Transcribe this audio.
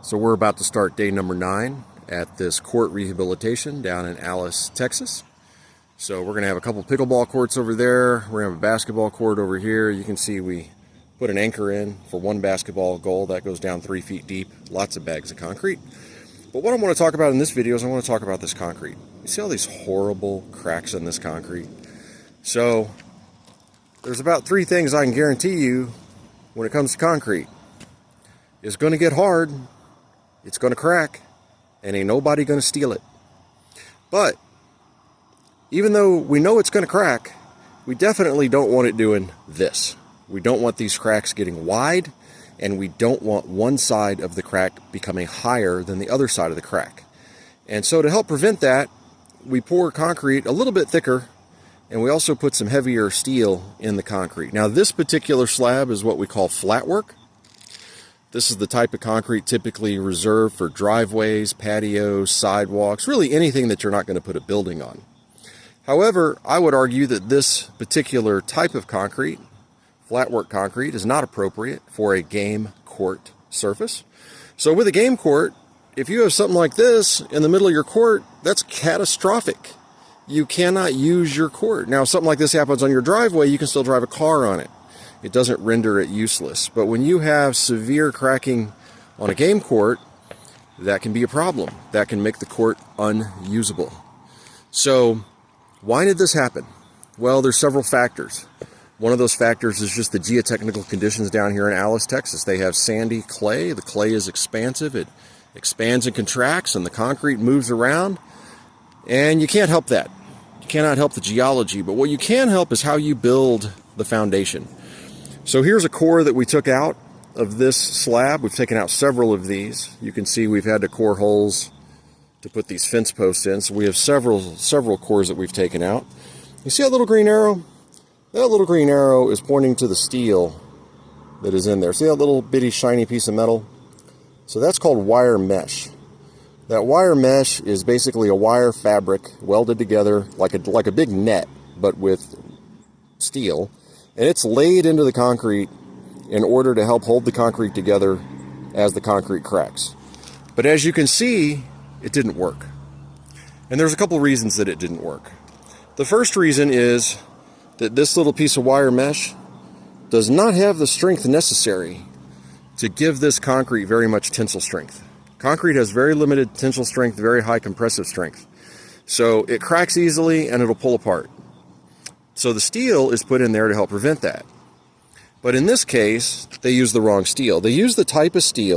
So we're about to start day number 9 at this court rehabilitation down in Alice, Texas. So we're going to have a couple pickleball courts over there. We're going to have a basketball court over here. You can see we put an anchor in for one basketball goal. That goes down 3 feet deep. Lots of bags of concrete. But what I want to talk about in this video is I want to talk about this concrete. You see all these horrible cracks in this concrete? So there's about 3 things I can guarantee you when it comes to concrete. It's going to get hard. It's going to crack, and ain't nobody going to steal it. But even though we know it's going to crack, we definitely don't want it doing this. We don't want these cracks getting wide, and we don't want one side of the crack becoming higher than the other side of the crack. And so to help prevent that, we pour concrete a little bit thicker, and we also put some heavier steel in the concrete. Now this particular slab is what we call flat work. This is the type of concrete typically reserved for driveways, patios, sidewalks, really anything that you're not going to put a building on. However, I would argue that this particular type of concrete, flat work concrete, is not appropriate for a game court surface. So with a game court, if you have something like this in the middle of your court, that's catastrophic. You cannot use your court. Now, if something like this happens on your driveway, you can still drive a car on it. It doesn't render it useless. But when you have severe cracking on a game court, that can be a problem. That can make the court unusable. So why did this happen? Well, there's several factors. One of those factors is just the geotechnical conditions down here in Alice, Texas. They have sandy clay. The clay is expansive. It expands and contracts, and the concrete moves around. And you can't help that. You cannot help the geology. But what you can help is how you build the foundation. So here's a core that we took out of this slab. We've taken out several of these. You can see we've had to core holes to put these fence posts in. So we have several cores that we've taken out. You see that little green arrow? That little green arrow is pointing to the steel that is in there. See that little bitty shiny piece of metal? So that's called wire mesh. That wire mesh is basically a wire fabric welded together like a big net, but with steel. And it's laid into the concrete in order to help hold the concrete together as the concrete cracks. But as you can see, it didn't work. And there's a couple reasons that it didn't work. The first reason is that this little piece of wire mesh does not have the strength necessary to give this concrete very much tensile strength. Concrete has very limited tensile strength, very high compressive strength. So it cracks easily and it'll pull apart. So the steel is put in there to help prevent that. But in this case, they used the wrong steel. They used the type of steel